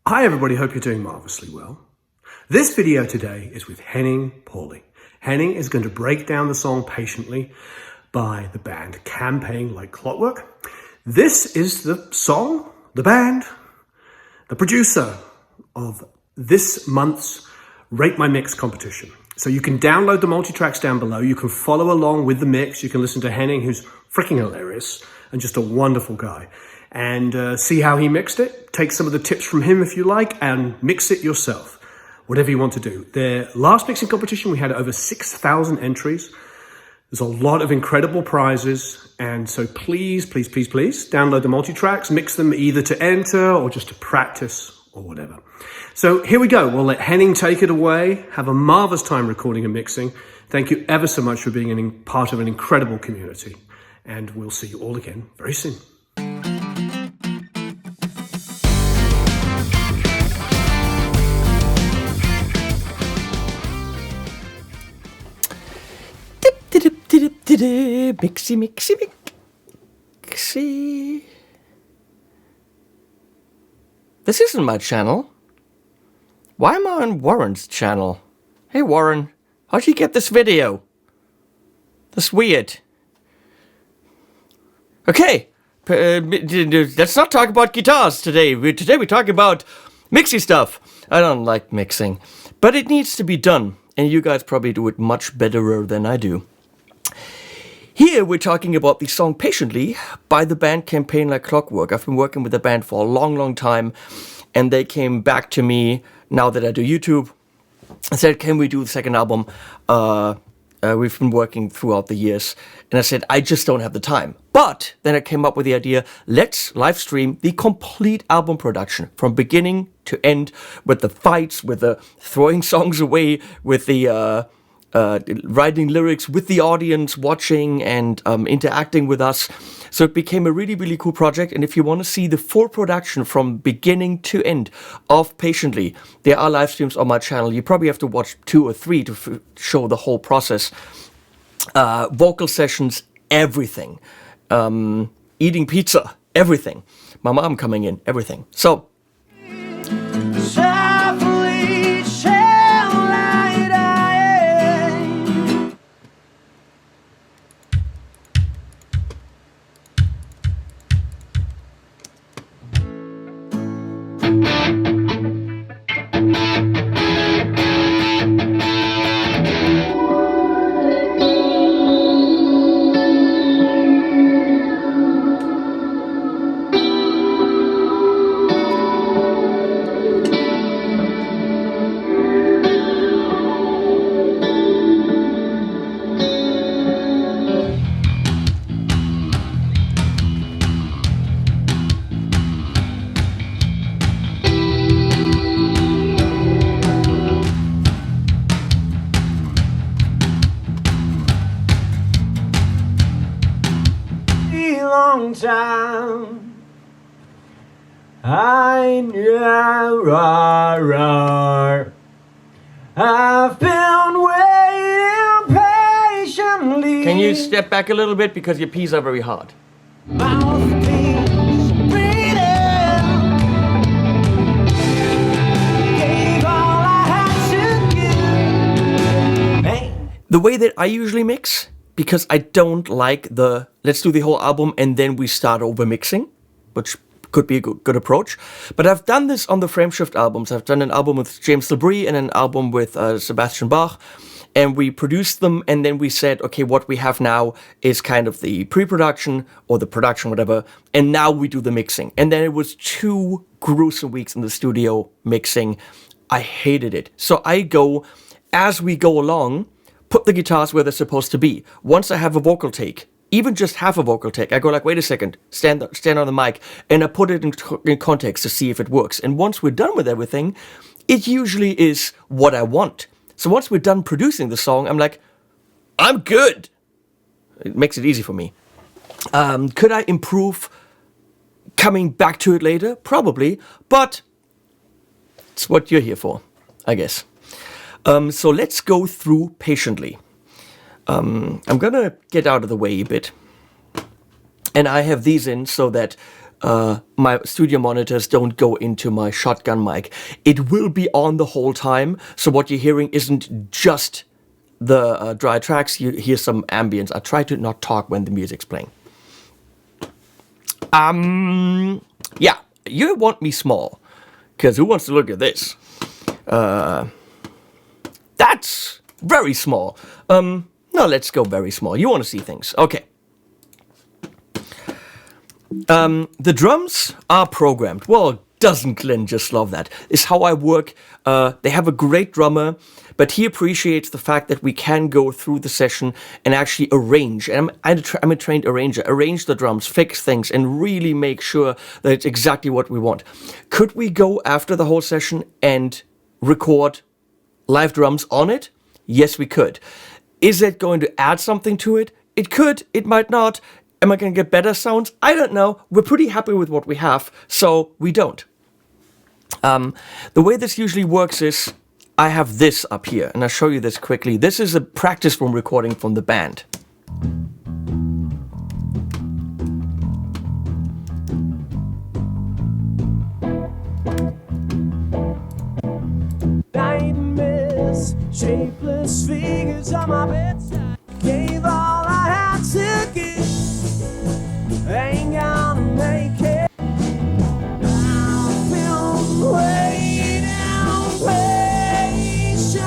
Hi everybody, hope you're doing marvelously well. This video today is with Henning Pauly. Henning is going to break down the song Patiently by the band Campaign Like Clockwork. This is the song, the band, the producer of this month's Rate My Mix competition. So you can download the multi-tracks down below. You can follow along with the mix. You can listen to Henning, who's freaking hilarious and just a wonderful guy. And see how he mixed it. Take some of the tips from him if you like and mix it yourself. Whatever you want to do. Their last mixing competition, we had over 6,000 entries. There's a lot of incredible prizes. And so please, please, please, please download the multi-tracks, mix them either to enter or just to practice or whatever. So here we go. We'll let Henning take it away. Have a marvelous time recording and mixing. Thank you ever so much for being part of an incredible community. And we'll see you all again very soon. Mixy. This isn't my channel. Why am I on Warren's channel? Hey Warren, how'd you get this video? That's weird. Okay, let's not talk about guitars today. Today we're talking about mixy stuff. I don't like mixing, but it needs to be done, and you guys probably do it much betterer than I do. Here we're talking about the song Patiently by the band Campaign Like Clockwork. I've been working with the band for a long, long time, and they came back to me now that I do YouTube and said, can we do the second album? We've been working throughout the years, and I said, I just don't have the time. But then I came up with the idea, let's live stream the complete album production from beginning to end, with the fights, with the throwing songs away, with the writing lyrics with the audience, watching and interacting with us. So it became a really, really cool project. And if you want to see the full production from beginning to end of Patiently, there are live streams on my channel. You probably have to watch 2 or 3 to show the whole process. Vocal sessions, everything. Eating pizza, everything. My mom coming in, everything. So long time I knew I've been waiting patiently. can you step back a little bit because your P's are very hard? Mouthpiece breathing, gave all I had to give. Hey. The way that I usually mix, because I don't like the let's do the whole album and then we start over mixing, which could be a good approach. But I've done this on the Frameshift albums. I've done an album with James LaBrie and an album with Sebastian Bach, and we produced them, and then we said, okay, what we have now is kind of the pre-production or the production, whatever, and now we do the mixing. And then it was 2 gruesome weeks in the studio mixing. I hated it. So I go, as we go along, put the guitars where they're supposed to be. Once I have a vocal take, even just half a vocal take, I go like, wait a second, stand on the mic, and I put it in context to see if it works. And once we're done with everything, it usually is what I want. So once we're done producing the song, I'm like, I'm good. It makes it easy for me. Could I improve coming back to it later? Probably, but it's what you're here for, I guess. So let's go through Patiently. I'm gonna get out of the way a bit. And I have these in so that my studio monitors don't go into my shotgun mic. It will be on the whole time, so what you're hearing isn't just the dry tracks, you hear some ambience. I try to not talk when the music's playing. Yeah, you want me small, because who wants to look at this? That's very small. No, let's go very small. You want to see things. Okay. The drums are programmed. Well, doesn't Glenn just love that? It's how I work. They have a great drummer, but he appreciates the fact that we can go through the session and actually arrange. And I'm a trained arranger. Arrange the drums, fix things, and really make sure that it's exactly what we want. Could we go after the whole session and record live drums on it? Yes, we could. Is it going to add something to it? It could, it might not. Am I going to get better sounds? I don't know. We're pretty happy with what we have, so we don't. The way this usually works is I have this up here, and I'll show you this quickly. This is a practice room recording from the band. Nightmares, shapeless figures on my bedside. Gave all I had to give. Ain't gonna make it. I've been waiting patiently.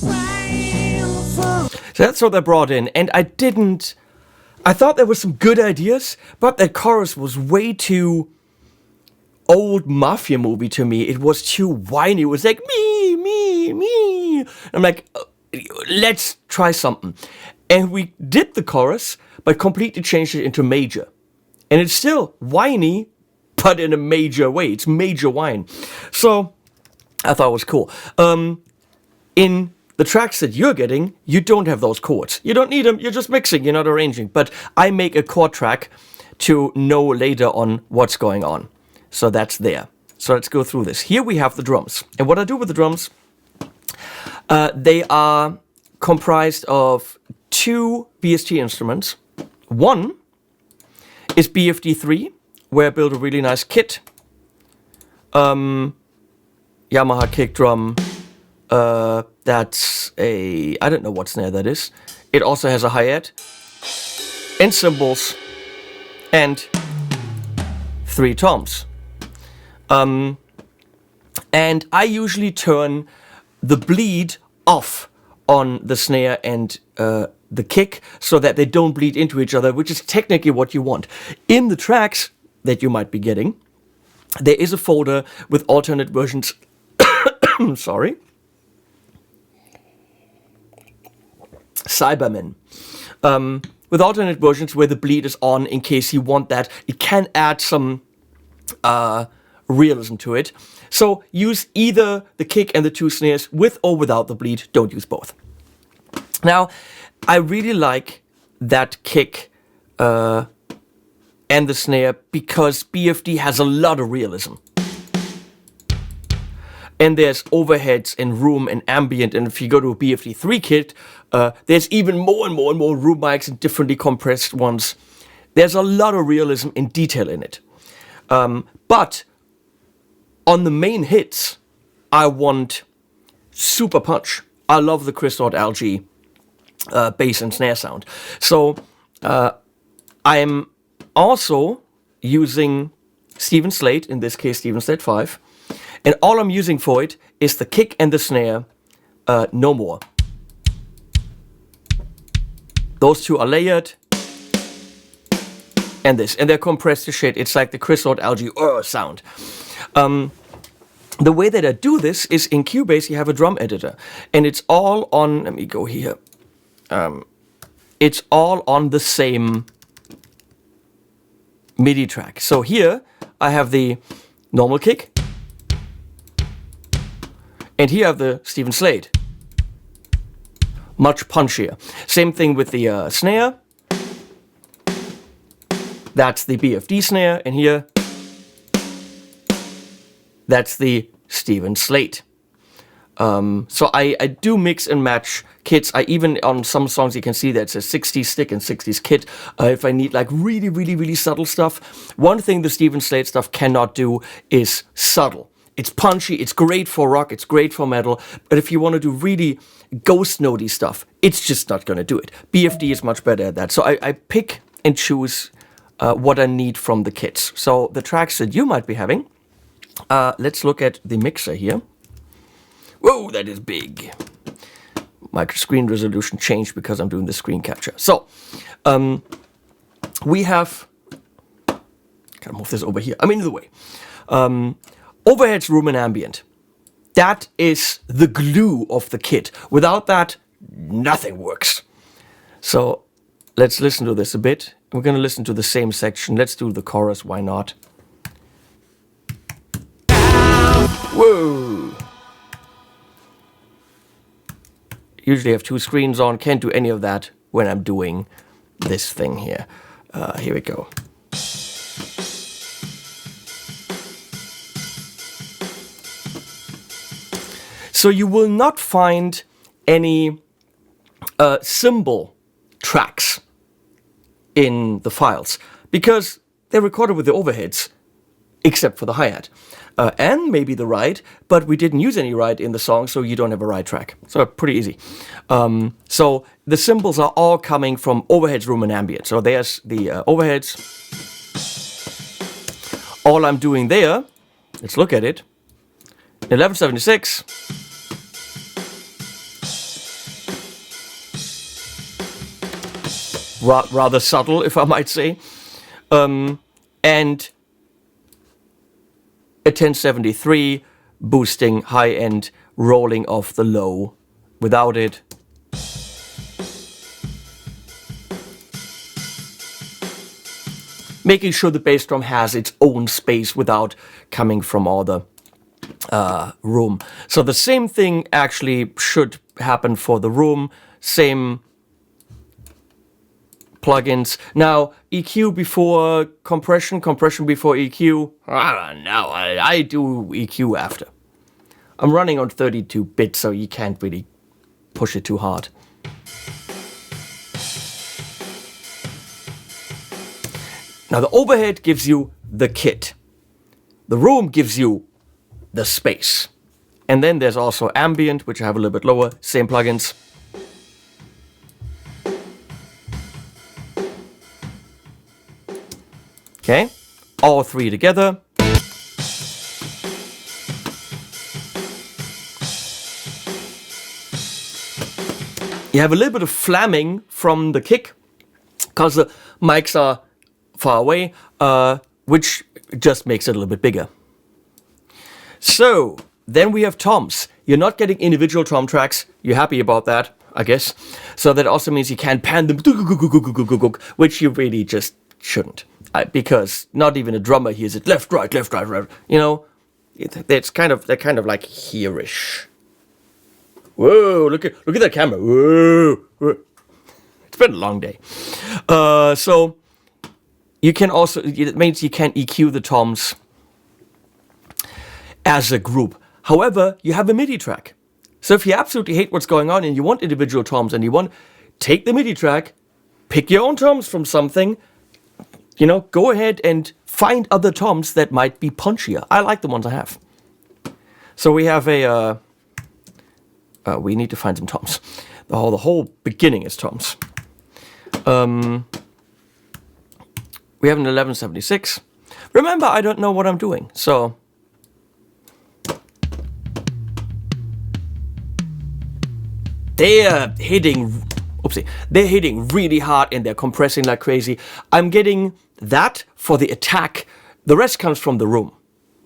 Painful. So that's what they brought in, and I thought there were some good ideas, but that chorus was way too old mafia movie to me. It was too whiny. It was like, me. I'm like, let's try something. And we did the chorus, but completely changed it into major. And it's still whiny, but in a major way. It's major whine. So I thought it was cool. In the tracks that you're getting, you don't have those chords. You don't need them. You're just mixing. You're not arranging. But I make a chord track to know later on what's going on. So that's there. So let's go through this. Here we have the drums. And what I do with the drums, they are comprised of 2 BST instruments. One is BFD3, where I built a really nice kit. Yamaha kick drum. That's I don't know what snare that is. It also has a hi-hat and cymbals and 3 toms. And I usually turn the bleed off on the snare and the kick so that they don't bleed into each other, which is technically what you want. In the tracks that you might be getting, there is a folder with alternate versions. Sorry. Cybermen. With alternate versions where the bleed is on in case you want that. It can add some realism to it. So use either the kick and the 2 snares with or without the bleed. Don't use both. Now, I really like that kick and the snare because BFD has a lot of realism. And there's overheads and room and ambient, and if you go to a BFD3 kit, there's even more and more room mics and differently compressed ones. There's a lot of realism and detail in it. But on the main hits, I want super punch. I love the Chris Lord Algae bass and snare sound. So I'm also using Steven Slate, in this case Steven Slate 5, and all I'm using for it is the kick and the snare, no more. Those 2 are layered, and this, and they're compressed to shit. It's like the Chris Lord Algae sound. The way that I do this is in Cubase you have a drum editor, and it's all on, let me go here, it's all on the same MIDI track. So here I have the normal kick, and here I have the Steven Slate. Much punchier. Same thing with the snare. That's the BFD snare, and here that's the Steven Slate. So I do mix and match kits. I even, on some songs, you can see that it's a 60s stick and 60s kit. If I need like really, really, really subtle stuff. One thing the Steven Slade stuff cannot do is subtle. It's punchy, it's great for rock, it's great for metal, but if you want to do really ghost notey stuff, it's just not going to do it. BFD is much better at that. So I pick and choose what I need from the kits. So the tracks that you might be having, let's look at the mixer here. Whoa, that is big. My screen resolution changed because I'm doing the screen capture. So, we have... Gotta move this over here. I'm in the way. Overheads, room, and ambient. That is the glue of the kit. Without that, nothing works. So, let's listen to this a bit. We're gonna listen to the same section. Let's do the chorus, why not? Whoa! Usually I have two screens on, can't do any of that when I'm doing this thing here. Here we go. So you will not find any cymbal tracks in the files because they're recorded with the overheads, except for the hi-hat. And maybe the ride, but we didn't use any ride in the song, so you don't have a ride track. So pretty easy. So the cymbals are all coming from overheads, room, and ambient. So there's the overheads. All I'm doing there, let's look at it. 1176. Rather subtle, if I might say. And a 1073 boosting high end, rolling off the low without it. Making sure the bass drum has its own space without coming from all the room. So the same thing actually should happen for the room. Same plugins. Now, EQ before compression, compression before EQ. I don't know. I do EQ after. I'm running on 32-bit, so you can't really push it too hard. Now, the overhead gives you the kit. The room gives you the space. And then there's also ambient, which I have a little bit lower. Same plugins. Okay, all three together. You have a little bit of flamming from the kick, because the mics are far away, which just makes it a little bit bigger. So, then we have toms. You're not getting individual tom tracks. You're happy about that, I guess. So that also means you can't pan them, which you really just shouldn't. Because not even a drummer hears it left, right, right. You know, they're kind of like here-ish. Whoa! Look at that camera. Whoa! It's been a long day. So you can also, it means you can EQ the toms as a group. However, you have a MIDI track. So if you absolutely hate what's going on and you want individual toms and you want, take the MIDI track, pick your own toms from something. You know, go ahead and find other toms that might be punchier. I like the ones I have. So we have a... we need to find some toms. The whole beginning is toms. We have an 1176. Remember, I don't know what I'm doing, so... They're hitting... Oopsie. They're hitting really hard and they're compressing like crazy. I'm getting that for the attack. The rest comes from the room.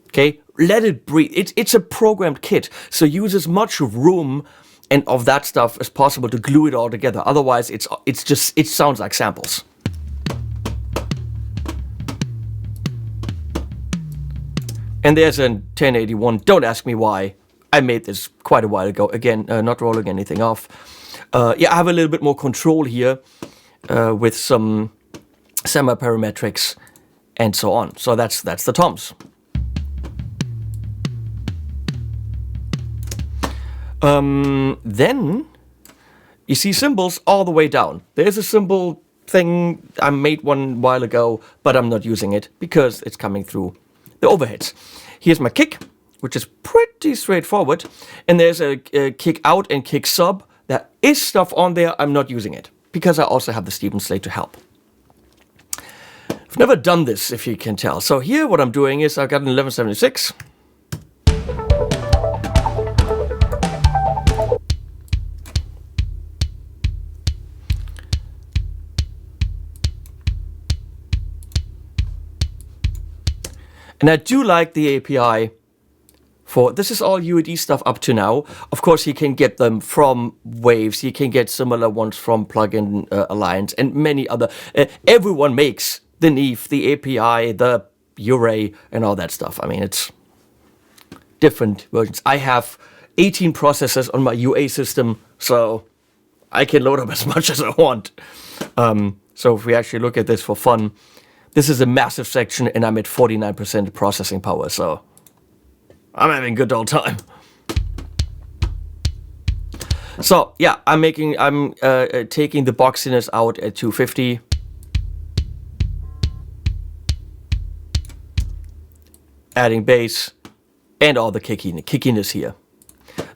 Okay? Let it breathe. It's a programmed kit, so use as much room and of that stuff as possible to glue it all together. Otherwise, it sounds like samples. And there's a 1081. Don't ask me why. I made this quite a while ago. Again, not rolling anything off. Yeah, I have a little bit more control here with some semi-parametrics and so on. So that's the toms. Then you see cymbals all the way down. There's a cymbal thing, I made one while ago, but I'm not using it because it's coming through the overheads. Here's my kick, which is pretty straightforward. And there's a kick out and kick sub. There is stuff on there, I'm not using it because I also have the Stevens Slate to help. I've never done this, if you can tell. So here what I'm doing is I've got an 1176. And I do like the API for, this is all UAD stuff up to now. Of course, you can get them from Waves. You can get similar ones from Plugin Alliance and many other. Everyone makes the Neve, the API, the Uray, and all that stuff. I mean, it's different versions. I have 18 processors on my UA system, so I can load up as much as I want. So if we actually look at this for fun, this is a massive section, and I'm at 49% processing power, so I'm having a good old time. So yeah, I'm taking the boxiness out at 250. Adding bass and all the kickiness here.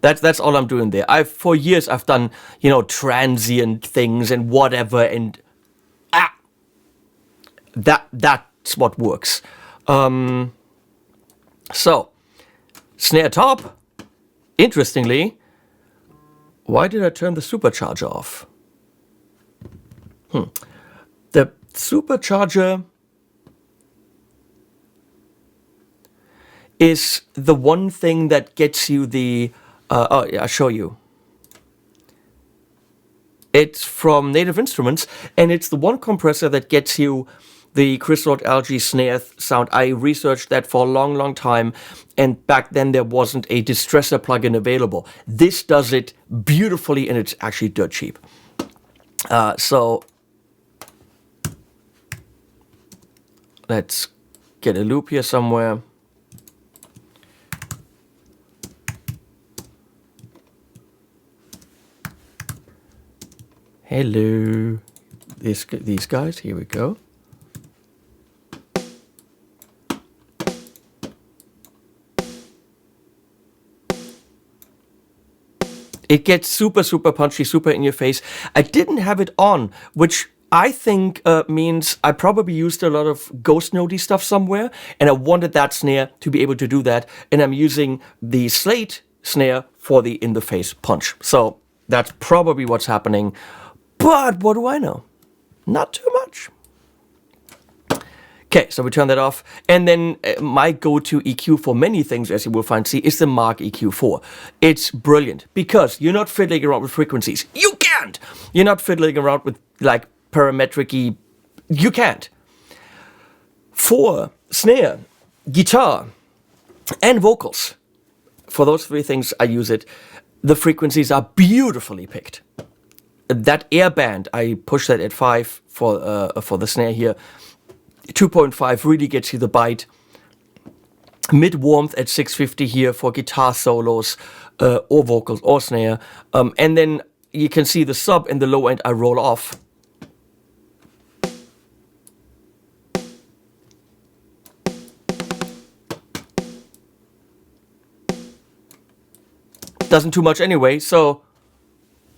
That's all I'm doing there. For years I've done, transient things and whatever, and that's what works. So snare top. Interestingly, why did I turn the supercharger off? The supercharger is the one thing that gets you the... I'll show you. It's from Native Instruments, and it's the one compressor that gets you the Chris Lord Algae snare sound. I researched that for a long, long time, and back then there wasn't a distressor plugin available. This does it beautifully, and it's actually dirt cheap. So let's get a loop here somewhere. Hello, these guys, here we go. It gets super, super punchy, super in your face. I didn't have it on, which I think means I probably used a lot of ghost nodey stuff somewhere, and I wanted that snare to be able to do that, and I'm using the Slate snare for the in-the-face punch. So that's probably what's happening. But what do I know? Not too much. Okay, so we turn that off. And then my go-to EQ for many things, as you will find, is the Mark EQ4. It's brilliant because you're not fiddling around with frequencies. You can't! You're not fiddling around with, like, parametric-y. You can't. For snare, guitar, and vocals, for those three things I use it, the frequencies are beautifully picked. That air band, I push that at 5 for the snare here. 2.5 really gets you the bite. Mid warmth at 650 here for guitar solos or vocals or snare. And then you can see the sub and the low end I roll off. Doesn't too much anyway, so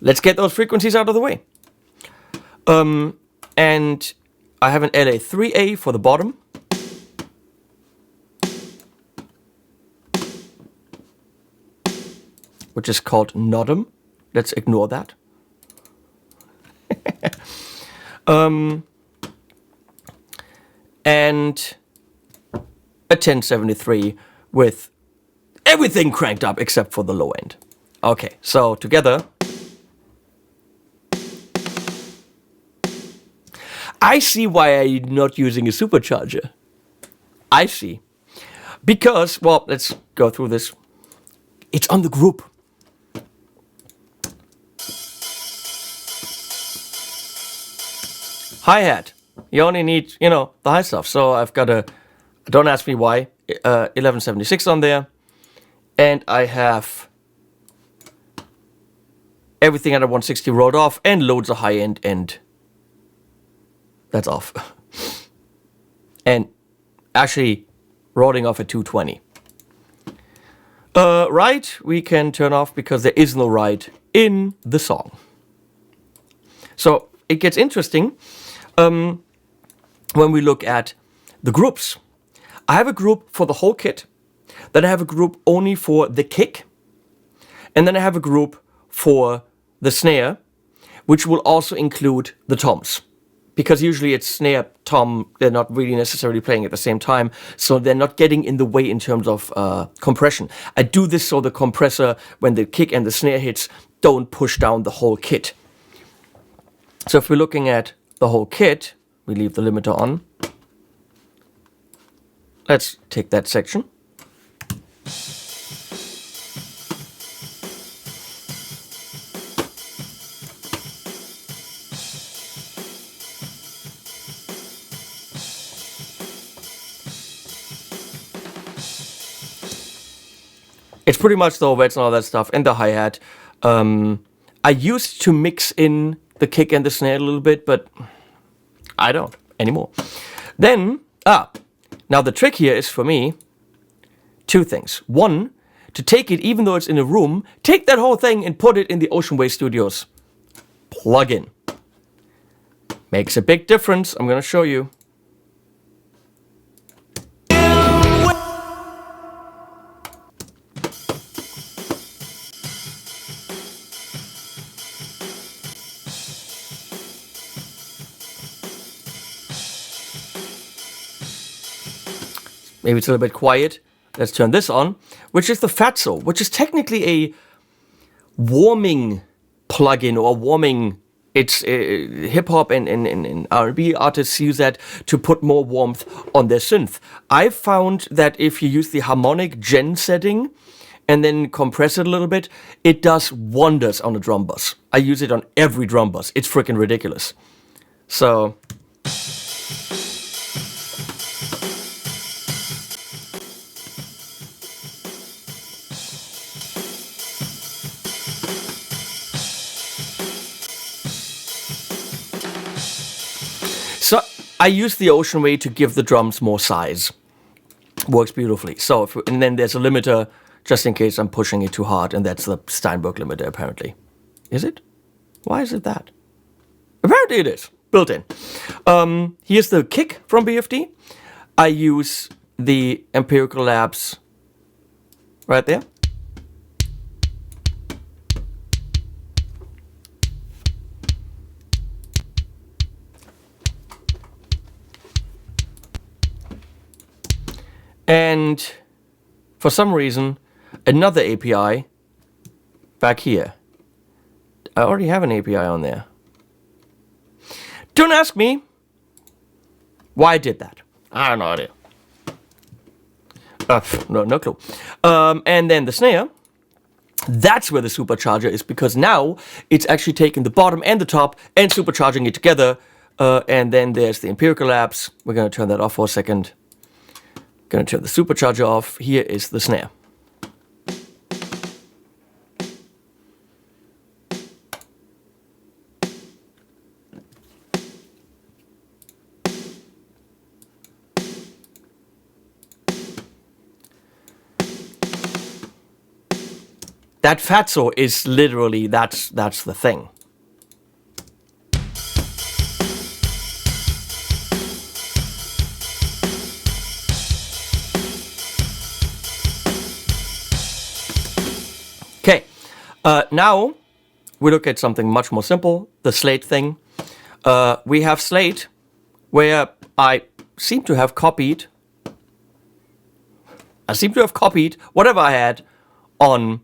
let's get those frequencies out of the way. And I have an LA3A for the bottom. Which is called Nodum. Let's ignore that. And a 1073 with everything cranked up except for the low end. Okay, so together... I see why I'm not using a supercharger. I see. Because, well, let's go through this. It's on the group. Hi-hat. You only need, the high stuff. So I've got don't ask me why, 1176 on there. And I have everything at a 160 rolled off, and loads of high end, and that's off. And actually rolling off at 220. Right, we can turn off because there is no right in the song. So it gets interesting when we look at the groups. I have a group for the whole kit, then I have a group only for the kick, and then I have a group for the snare, which will also include the toms. Because usually it's snare, tom, they're not really necessarily playing at the same time, so they're not getting in the way in terms of compression. I do this so the compressor, when the kick and the snare hits, don't push down the whole kit. So if we're looking at the whole kit, we leave the limiter on. Let's take that section. It's pretty much the overheads and all that stuff, and the hi-hat. I used to mix in the kick and the snare a little bit, but I don't anymore. Then, now the trick here is for me, two things. One, to take it, even though it's in a room, take that whole thing and put it in the Ocean Way Studios plug-in. Makes a big difference. I'm going to show you. Maybe it's a little bit quiet. Let's turn this on, which is the Fatso, which is technically a warming plugin or warming. It's hip hop and R&B artists use that to put more warmth on their synth. I've found that if you use the harmonic gen setting and then compress it a little bit, it does wonders on a drum bus. I use it on every drum bus. It's freaking ridiculous. So. So I use the Ocean Way to give the drums more size. Works beautifully. So and then there's a limiter just in case I'm pushing it too hard, and that's the Steinberg limiter apparently. Is it? Why is it that? Apparently it is. Built in. Here's the kick from BFD. I use the Empirical Labs right there. And for some reason, another API back here. I already have an API on there. Don't ask me why I did that. I have no idea. No clue. And then the snare. That's where the supercharger is, because now it's actually taking the bottom and the top and supercharging it together. And then there's the Empirical Labs. We're going to turn that off for a second. Going to turn the supercharger off. Here is the snare. That Fatso is literally, that's the thing. Okay, now we look at something much more simple, the Slate thing. We have Slate, where I seem to have copied whatever I had on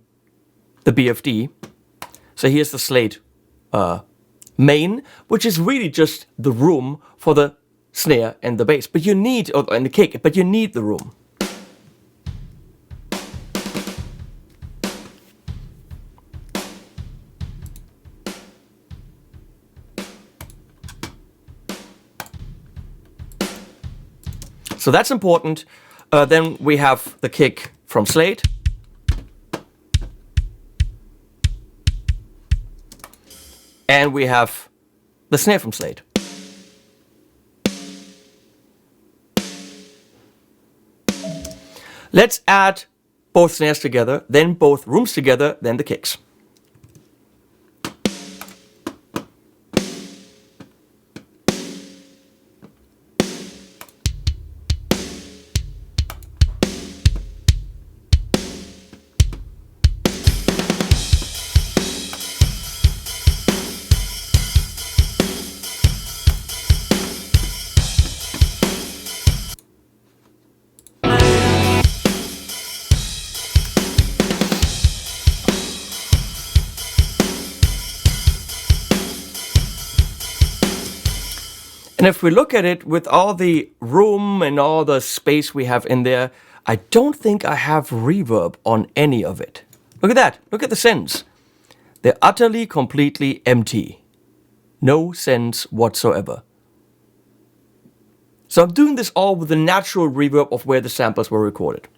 the BFD. So here's the Slate main, which is really just the room for the snare and the bass. But you need, and the kick, but you need the room. So that's important. Then we have the kick from Slate. And we have the snare from Slade. Let's add both snares together, then both rooms together, then the kicks. And if we look at it with all the room and all the space we have in there, I don't think I have reverb on any of it. Look at that. Look at the sends. They're utterly, completely empty. No sense whatsoever. So I'm doing this all with the natural reverb of where the samples were recorded.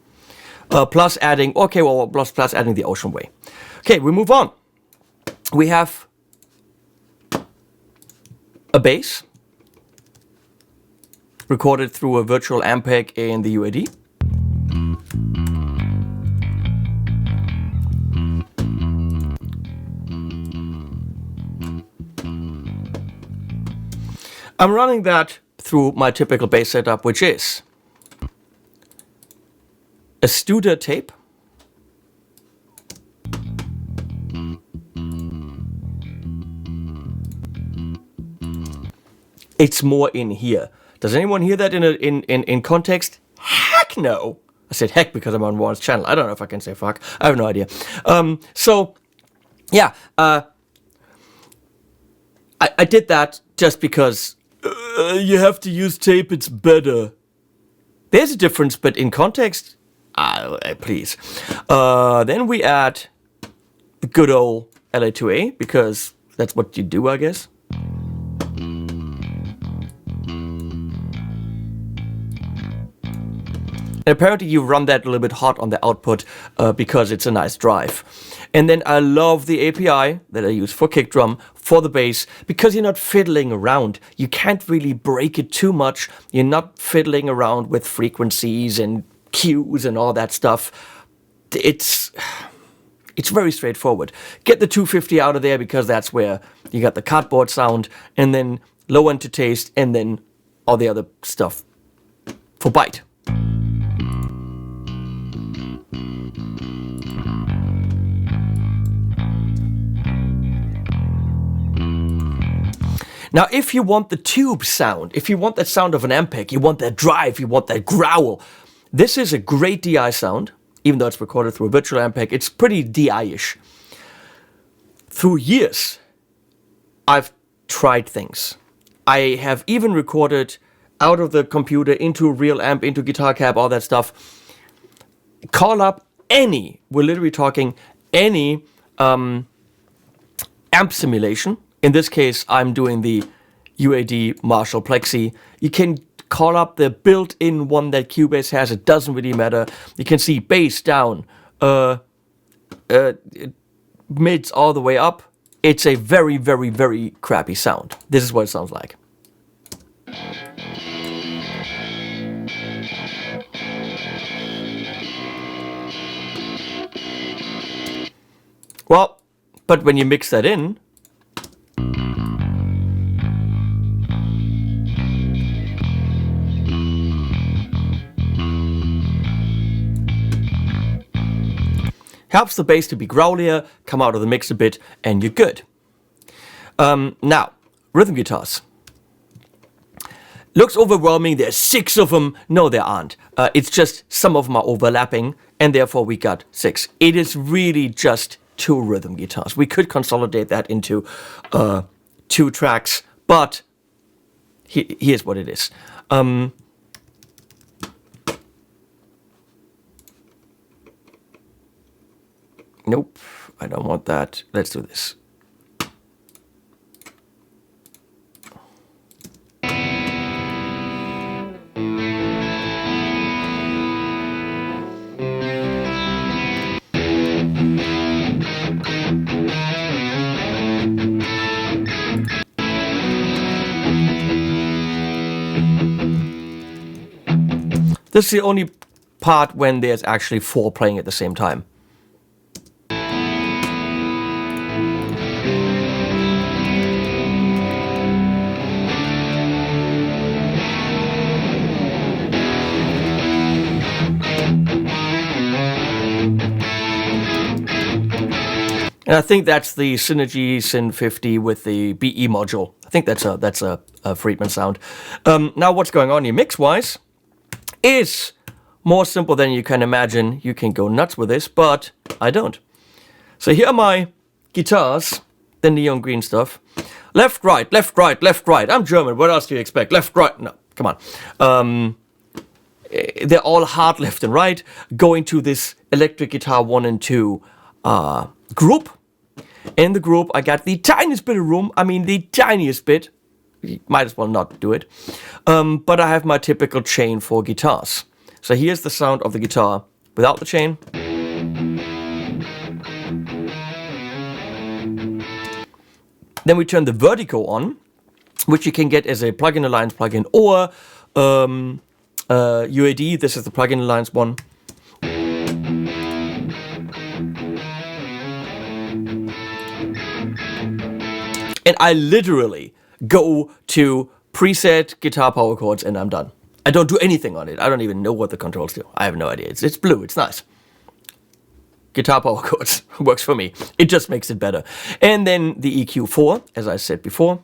Plus adding the Ocean Way. Okay, we move on. We have a bass recorded through a virtual Ampeg in the UAD. I'm running that through my typical bass setup, which is a Studer tape, it's more in here. Does anyone hear that in context? Heck no. I said heck because I'm on Warren's channel. I don't know if I can say fuck. I have no idea. I did that just because you have to use tape, it's better. There's a difference, but in context, please. Then we add the good old LA2A, because that's what you do, I guess. And apparently you run that a little bit hot on the output because it's a nice drive. And then I love the API that I use for kick drum, for the bass, because you're not fiddling around. You can't really break it too much. You're not fiddling around with frequencies and cues and all that stuff. It's very straightforward. Get the 250 out of there because that's where you got the cardboard sound, and then low end to taste, and then all the other stuff for bite. Now, if you want the tube sound, if you want that sound of an Ampeg, you want that drive, you want that growl, this is a great DI sound. Even though it's recorded through a virtual Ampeg, it's pretty DI-ish. Through years, I've tried things. I have even recorded out of the computer into a real amp, into guitar cab, all that stuff. Call up any, we're literally talking any amp simulation. In this case, I'm doing the UAD Marshall Plexi. You can call up the built-in one that Cubase has. It doesn't really matter. You can see bass down, mids all the way up. It's a very, very, very crappy sound. This is what it sounds like. Well, but when you mix that in, helps the bass to be growlier, come out of the mix a bit, and you're good. Now, rhythm guitars. Looks overwhelming, there's 6 of them. No, there aren't. It's just some of them are overlapping, and therefore we got 6. It is really just 2 rhythm guitars. We could consolidate that into 2 tracks, but here's what it is. Nope, I don't want that. Let's do this. This is the only part when there's actually 4 playing at the same time. And I think that's the Synergy Syn 50 with the BE module. I think that's a Friedman sound. Now what's going on here mix-wise is more simple than you can imagine. You can go nuts with this, but I don't. So here are my guitars, the neon green stuff. Left, right, left, right, left, right. I'm German, what else do you expect? Left, right, no, come on. They're all hard left and right, going to this electric guitar 1 and 2 group. In the group, I got the tiniest bit of room. I mean, the tiniest bit. You might as well not do it. But I have my typical chain for guitars. So here's the sound of the guitar without the chain. Then we turn the Vertigo on, which you can get as a Plug-in Alliance plugin or UAD. This is the Plug-in Alliance one. And I literally go to preset guitar power chords and I'm done. I don't do anything on it. I don't even know what the controls do. I have no idea. It's blue. It's nice. Guitar power chords works for me. It just makes it better. And then the EQ4, as I said before.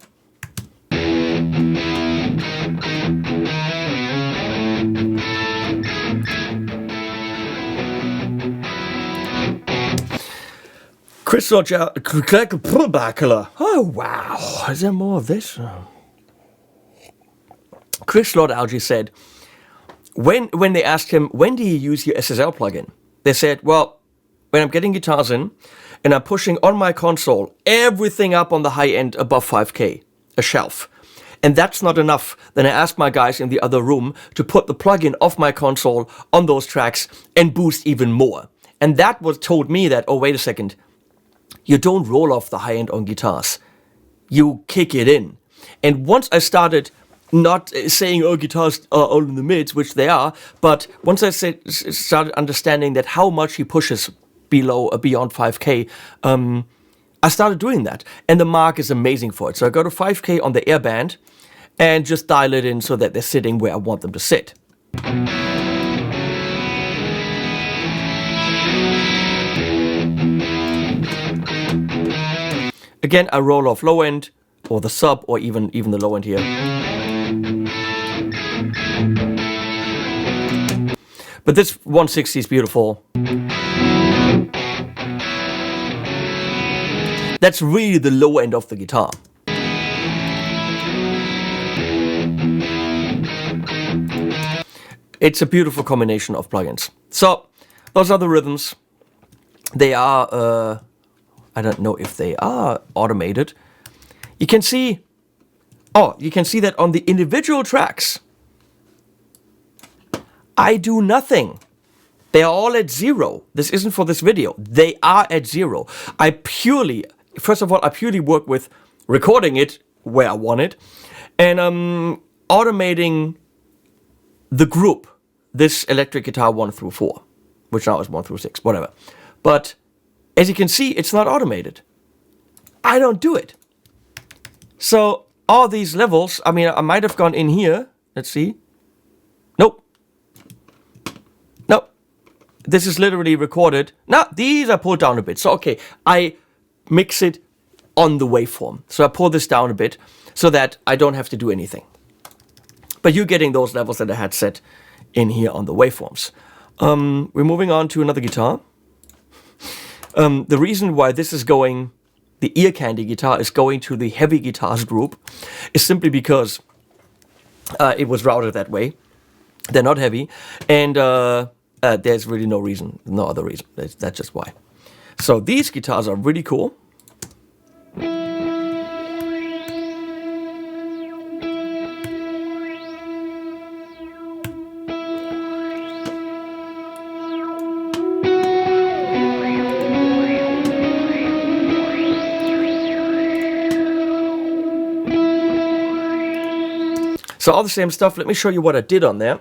Chris Roger, oh wow, is there more of this? Chris Lord Algie said, when they asked him, when do you use your SSL plugin? They said, well, when I'm getting guitars in and I'm pushing on my console everything up on the high end above 5K, a shelf. And that's not enough. Then I asked my guys in the other room to put the plugin off my console on those tracks and boost even more. And that was told me that, oh, wait a second. You don't roll off the high end on guitars. You kick it in. And once I started not saying, oh, guitars are all in the mids, which they are, but once I started understanding that how much he pushes beyond 5K, I started doing that. And the Mark is amazing for it. So I go to 5K on the Airband and just dial it in so that they're sitting where I want them to sit. Again, I roll off low end, or the sub, or even the low end here. But this 160 is beautiful. That's really the low end of the guitar. It's a beautiful combination of plugins. So, those are the rhythms. They are... I don't know if they are automated. You can see that on the individual tracks. I do nothing. They are all at 0. This isn't for this video. They are at 0. First of all, I purely work with recording it where I want it and automating the group, this electric guitar 1 through 4, which now is 1 through 6, whatever. But as you can see, it's not automated. I don't do it. So all these levels, I mean, I might have gone in here. Let's see. Nope. Nope. This is literally recorded. Now, these are pulled down a bit. So, okay, I mix it on the waveform. So I pull this down a bit so that I don't have to do anything. But you're getting those levels that I had set in here on the waveforms. We're moving on to another guitar. The reason why this is going, the ear candy guitar is going to the heavy guitars group is simply because it was routed that way. They're not heavy, and there's really no other reason. That's just why. So these guitars are really cool. So all the same stuff. Let me show you what I did on there.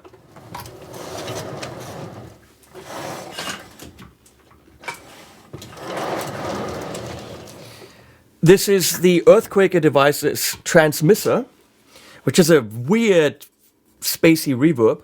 This is the Earthquaker Devices transmitter, which is a weird, spacey reverb.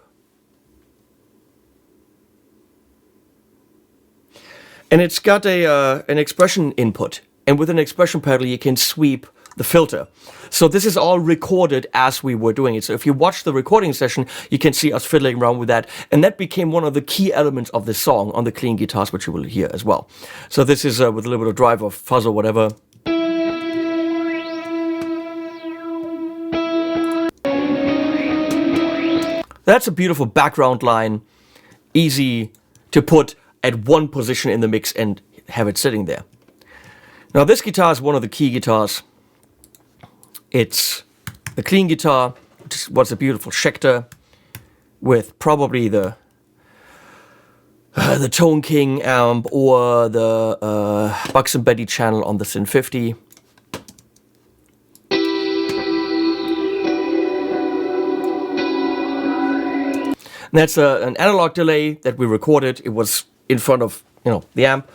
And it's got an expression input. And with an expression pedal, you can sweep the filter. So this is all recorded as we were doing it. So if you watch the recording session, you can see us fiddling around with that. And that became one of the key elements of this song on the clean guitars, which you will hear as well. So this is with a little bit of drive or fuzz or whatever. That's a beautiful background line, easy to put at one position in the mix and have it sitting there. Now this guitar is one of the key guitars. It's a clean guitar, which was a beautiful Schecter with probably the Tone King amp or the Bugs and Betty channel on the Syn 50. And that's an analog delay that we recorded. It was in front of, the amp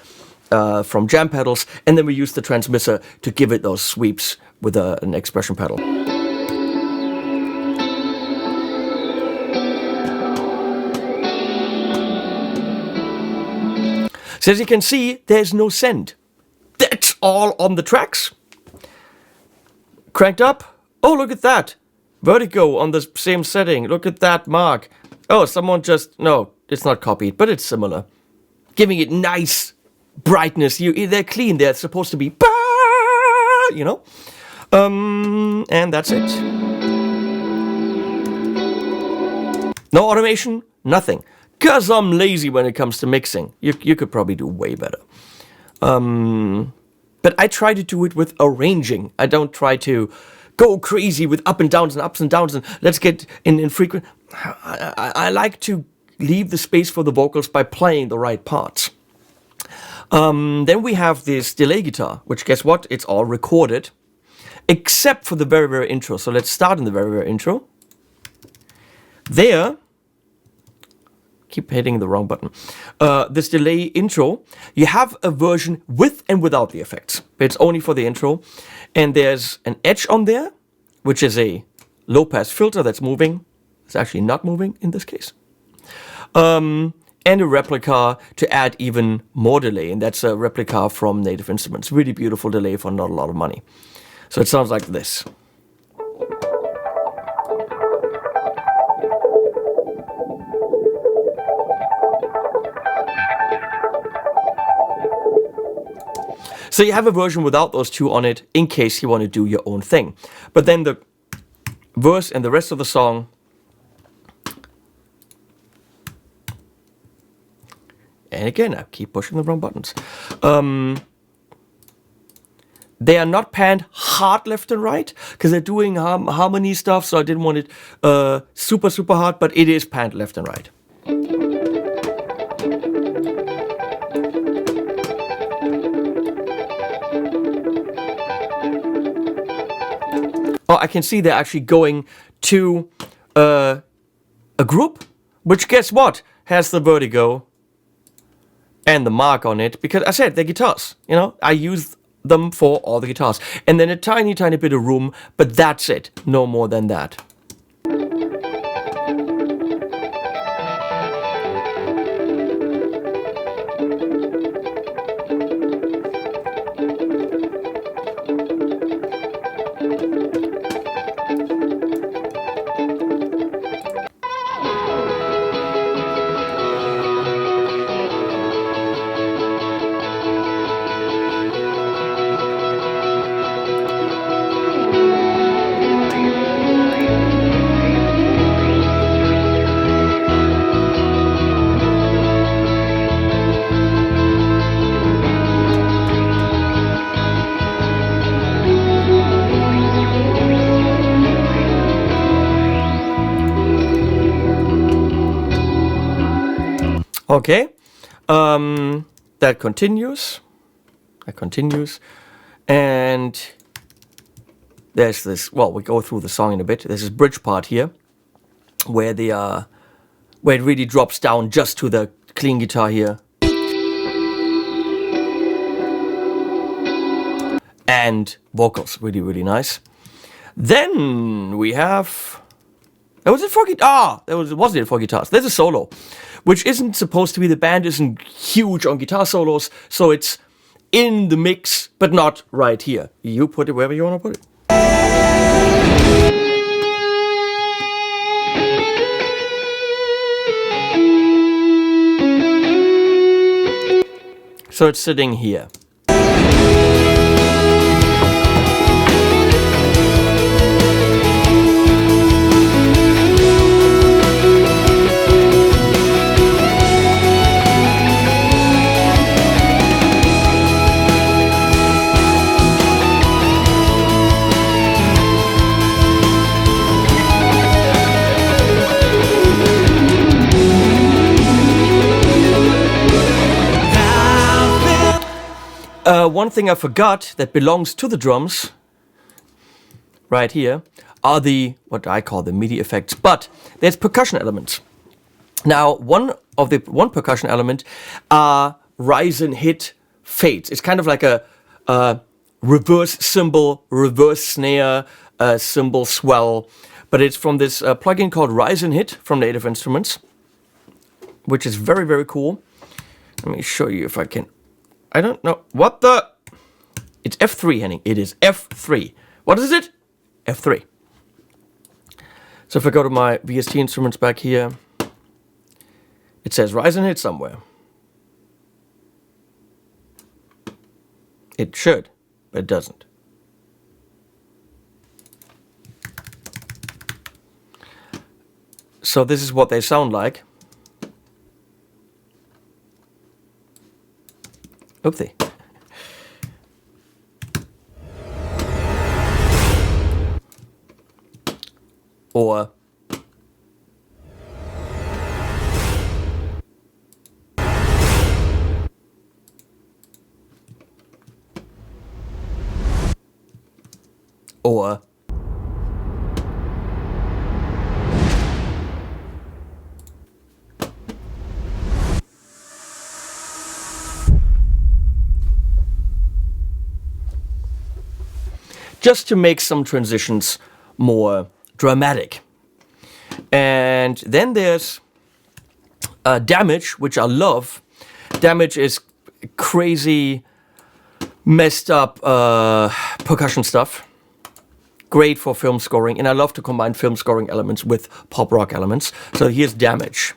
from jam pedals, and then we used the transmitter to give it those sweeps with an expression pedal. So as you can see, there's no send. That's all on the tracks. Cranked up. Oh, look at that. Vertigo on the same setting. Look at that mark. Oh, someone no, it's not copied, but it's similar. Giving it nice brightness. They're clean. They're supposed to be, and that's it. No automation, nothing. Cause I'm lazy when it comes to mixing. You could probably do way better. But I try to do it with arranging. I don't try to go crazy with up and downs and ups and downs and let's get in frequent. I like to leave the space for the vocals by playing the right parts. Then we have this delay guitar, which guess what? It's all recorded, except for the very, very intro. So let's start in the very, very intro. There, keep hitting the wrong button. This delay intro, you have a version with and without the effects. It's only for the intro. And there's an edge on there, which is a low pass filter that's moving. It's actually not moving in this case. And a replica to add even more delay. And that's a replica from Native Instruments. Really beautiful delay for not a lot of money. So it sounds like this. So you have a version without those two on it in case you want to do your own thing. But then the verse and the rest of the song, and again, I keep pushing the wrong buttons. They are not panned hard left and right because they're doing harmony stuff. So I didn't want it super, super hard, but it is panned left and right. Oh, I can see they're actually going to a group, which guess what? Has the Vertigo and the mark on it. Because I said, they're guitars, I use them for all the guitars. And then a tiny, tiny bit of room, but that's it. No more than that. Okay, that continues, and there's this, well, we go through the song in a bit, there's this bridge part here, where where it really drops down just to the clean guitar here. and vocals. Really, really nice. Then we have... was it for guitar? Wasn't it for guitars? There's a solo, which isn't supposed to be, the band isn't huge on guitar solos, so it's in the mix, but not right here. You put it wherever you want to put it. So it's sitting here. One thing I forgot that belongs to the drums, right here, are what I call the MIDI effects, but there's percussion elements. Now, one percussion element are rise and hit fades. It's kind of like a reverse cymbal, reverse snare, cymbal swell, but it's from this plugin called Rise and Hit from Native Instruments, which is very, very cool. Let me show you if I can. I don't know. What the? It's F3, Henning. It is F3. What is it? F3. So if I go to my VST instruments back here, it says Rise and Hit somewhere. It should, but it doesn't. So this is what they sound like. Oopsie. Or just to make some transitions more dramatic. And then there's Damage, which I love. Damage is crazy, messed up percussion stuff. Great for film scoring, and I love to combine film scoring elements with pop rock elements. So here's Damage.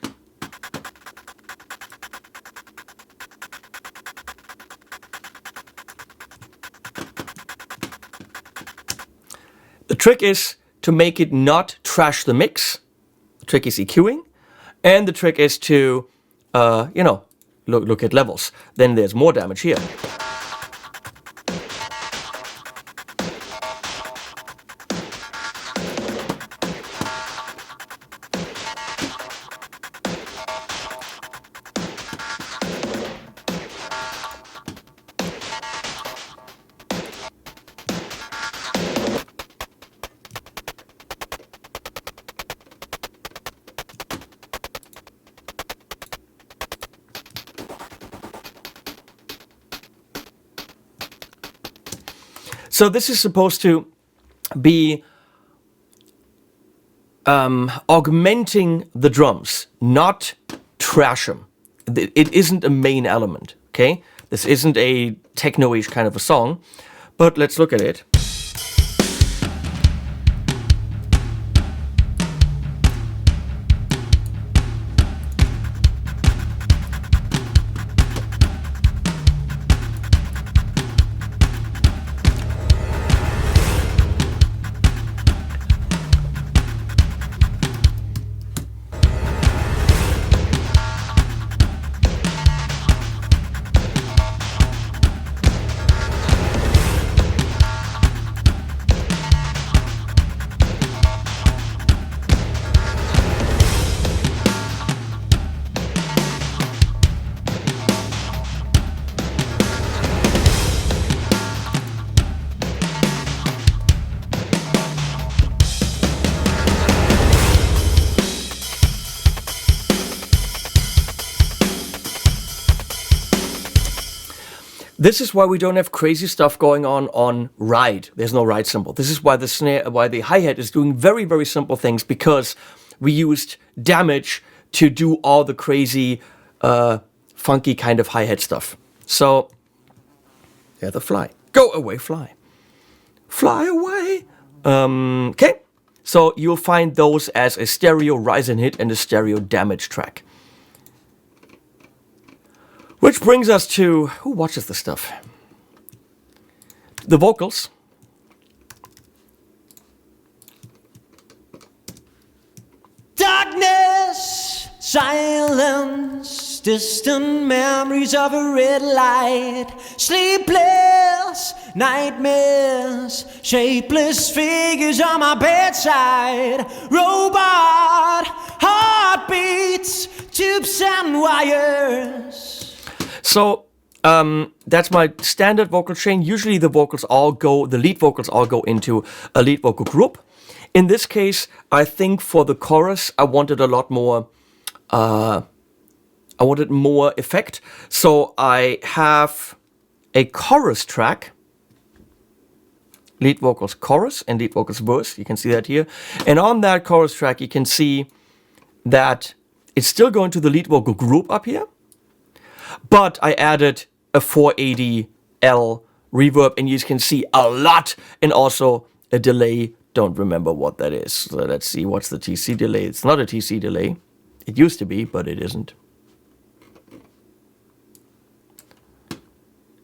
The trick is to make it not trash the mix. The trick is EQing. And the trick is to, look at levels. Then there's more Damage here. So this is supposed to be augmenting the drums, not trash them. It isn't a main element, okay? This isn't a techno-ish kind of a song, but let's look at it. This is why we don't have crazy stuff going on ride. There's no ride cymbal. This is why the snare, why the hi-hat is doing very, very simple things, because we used damage to do all the crazy, funky kind of hi-hat stuff. So, yeah, the fly. Go away, fly. Fly away. Okay. So you'll find those as a stereo rise and hit and a stereo damage track. Which brings us to, who watches this stuff? The vocals. Darkness, silence, distant memories of a red light, sleepless nightmares, shapeless figures on my bedside, robot heartbeats, tubes and wires. So that's my standard vocal chain. Usually the lead vocals all go into a lead vocal group. In this case, I think for the chorus, I wanted a lot more, I wanted more effect. So I have a chorus track, lead vocals chorus and lead vocals verse. You can see that here. And on that chorus track, you can see that it's still going to the lead vocal group up here. But I added a 480L reverb, and you can see a lot, and also a delay. Don't remember what that is. So let's see, what's the TC delay? It's not a TC delay. It used to be, but it isn't.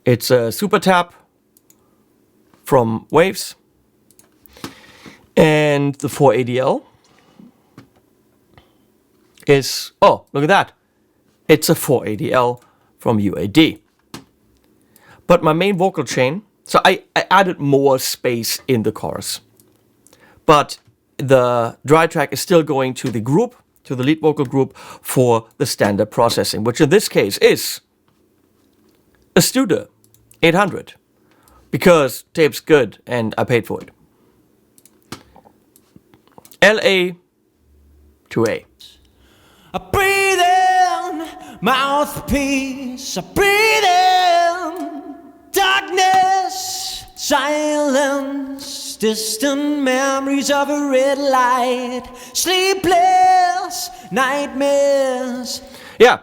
It's a super tap from Waves. And the 480L is, oh, look at that. It's a 480L from UAD. But my main vocal chain, so I added more space in the chorus. But the dry track is still going to the group, to the lead vocal group for the standard processing, which in this case is a Studer 800, because tape's good and I paid for it. LA to A. I breathe in, mouthpiece, I breathe in, darkness, silence, distant memories of a red light, sleepless nightmares. Yeah,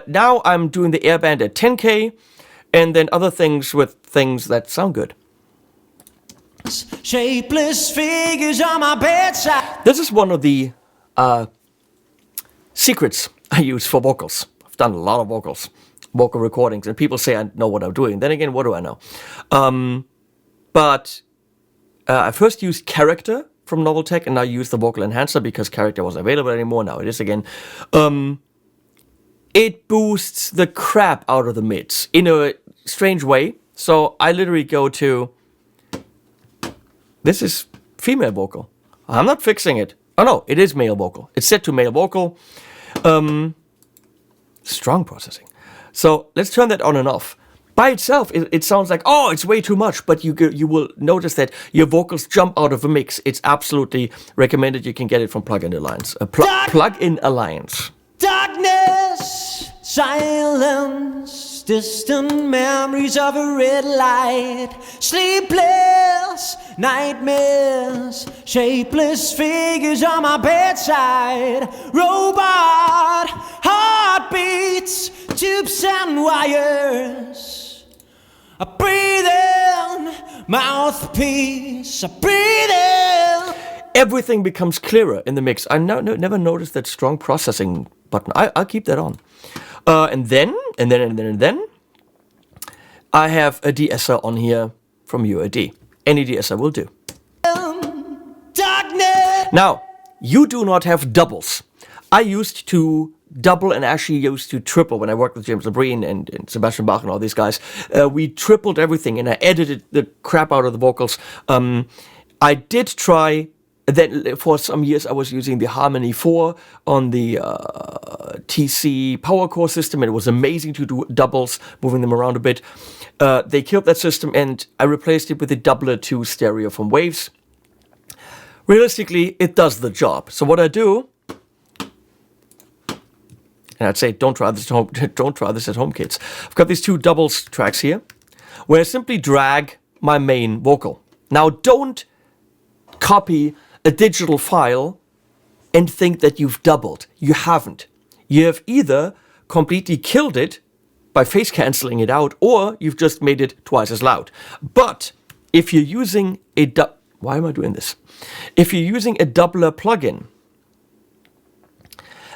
now I'm doing the airband at 10K, and then other things with things that sound good. Shapeless figures on my bedside. This is one of the secrets I use for vocals. I've done a lot of vocal recordings, and people say I know what I'm doing. Then again, what do I know? But I first used Character from Noveltech, and now use the Vocal Enhancer because Character wasn't available anymore. Now it is again. It boosts the crap out of the mids in a strange way. So I literally go to, this is female vocal. I'm not fixing it. Oh no, it is male vocal. It's set to male vocal. Strong processing. So let's turn that on and off. By itself, it sounds like, oh, it's way too much, but you will notice that your vocals jump out of a mix. It's absolutely recommended. You can get it from Plugin Alliance. Plugin Alliance. Darkness, silence, distant memories of a red light, sleepless nightmares, shapeless figures on my bedside, robot heartbeats, tubes and wires. I breathe in, mouthpiece, I breathe in. Everything becomes clearer in the mix. I never noticed that strong processing button. I'll keep that on. And then, I have a de-esser on here from UAD. Any de-esser will do. Darkness. Now, you do not have doubles. I used to double and actually used to triple when I worked with James Labrine and Sebastian Bach and all these guys. We tripled everything, and I edited the crap out of the vocals. I did try. Then for some years I was using the Harmony 4 on the TC Power Core system, and it was amazing to do doubles, moving them around a bit. They killed that system, and I replaced it with the Doubler 2 stereo from Waves. Realistically, it does the job. So what I do, And I'd say, don't try this at home. Don't try this at home, kids. I've got these 2 doubles tracks here, where I simply drag my main vocal. Now, don't copy a digital file and think that you've doubled. You haven't. You have either completely killed it by phase canceling it out, or you've just made it twice as loud. But if you're using why am I doing this? If you're using a doubler plugin,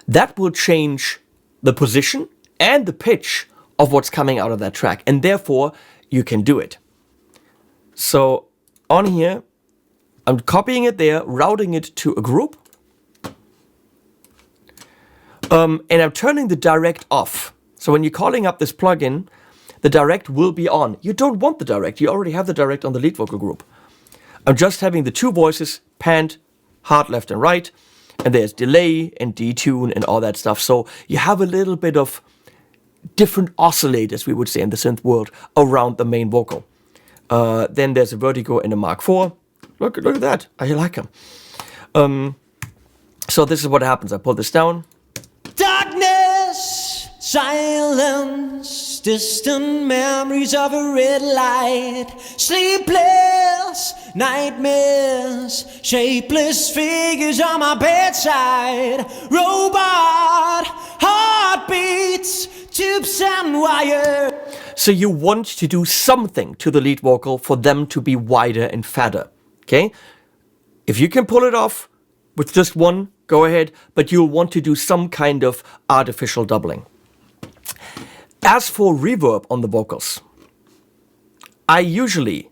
that will change the position and the pitch of what's coming out of that track, and therefore you can do it. So on here, I'm copying it there, routing it to a group, and I'm turning the direct off. So when you're calling up this plugin, the direct will be on. You don't want the direct. You already have the direct on the lead vocal group. I'm just having the 2 voices panned hard left and right, and there's delay and detune and all that stuff. So you have a little bit of different oscillators, we would say in the synth world, around the main vocal. Then there's a Vertigo and a Mark IV. Look at that. I like them. So this is what happens. I pull this down. Darkness, silence, distant memories of a red light, sleepless nightmares, shapeless figures on my bedside, robot heartbeats, tubes and wire. So you want to do something to the lead vocal for them to be wider and fatter, okay? If you can pull it off with just one, go ahead, but you'll want to do some kind of artificial doubling. As for reverb on the vocals, I usually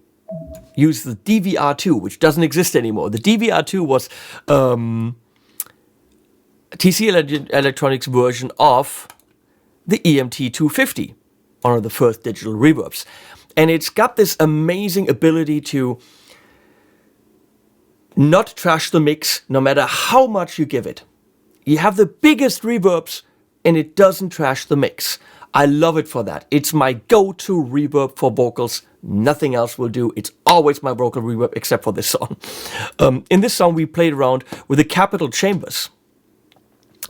use the DVR2, which doesn't exist anymore. The DVR2 was TC Electronics version of the EMT 250, one of the first digital reverbs. And it's got this amazing ability to not trash the mix no matter how much you give it. You have the biggest reverbs and it doesn't trash the mix. I love it for that. It's my go-to reverb for vocals. Nothing else will do. It's always my vocal reverb except for this song. In this song we played around with the Capitol Chambers,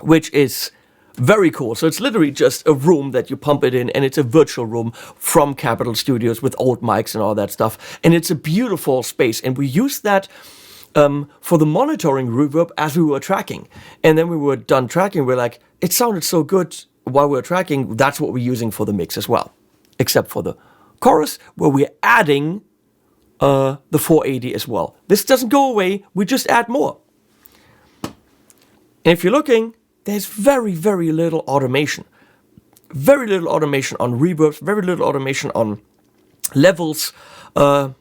which is very cool. So it's literally just a room that you pump it in, and it's a virtual room from Capitol Studios with old mics and all that stuff. And it's a beautiful space. And we used that for the monitoring reverb as we were tracking. And then we were done tracking. We're like, it sounded so good while we were tracking. That's what we're using for the mix as well. Except for the chorus, where we're adding the 480 as well. This doesn't go away. We just add more. And if you're looking, there's very, very little automation. Very little automation on reverbs, very little automation on levels. I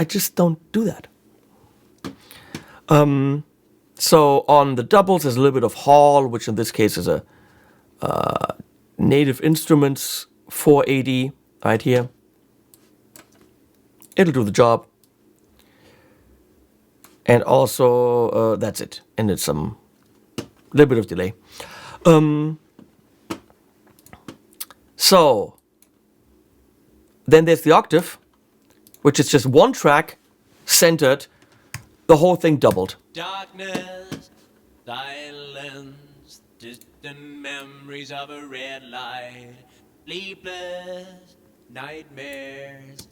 just don't do that. So on the doubles, there's a little bit of Hall, which in this case is a Native Instruments 480 right here. It'll do the job. And also, that's it. And it's some little bit of delay. So then there's the octave, which is just one track centered, the whole thing doubled. Darkness, silence, distant memories of a red light, sleepless nightmares.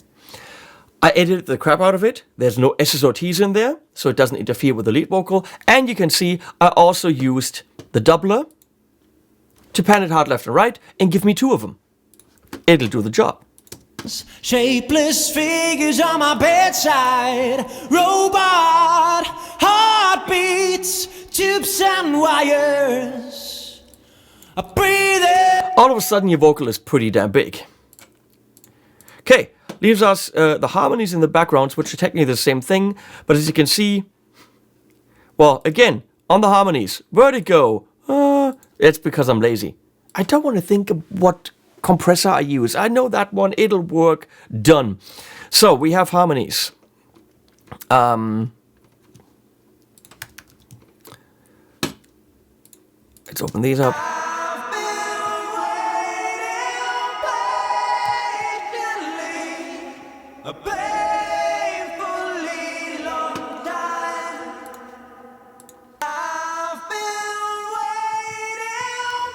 I edited the crap out of it. There's no SSOTs in there, so it doesn't interfere with the lead vocal. And you can see I also used the doubler to pan it hard left and right and give me 2 of them. It'll do the job. Shapeless figures on my bedside, robot heartbeats, tubes and wires. I breathe it. All of a sudden your vocal is pretty damn big. Okay, leaves us the harmonies in the backgrounds, which are technically the same thing, but as you can see, well, again, on the harmonies, Vertigo, it's because I'm lazy. I don't want to think of what compressor I use. I know that one, it'll work, done. So we have harmonies. Let's open these up. A painfully long time. I've been waiting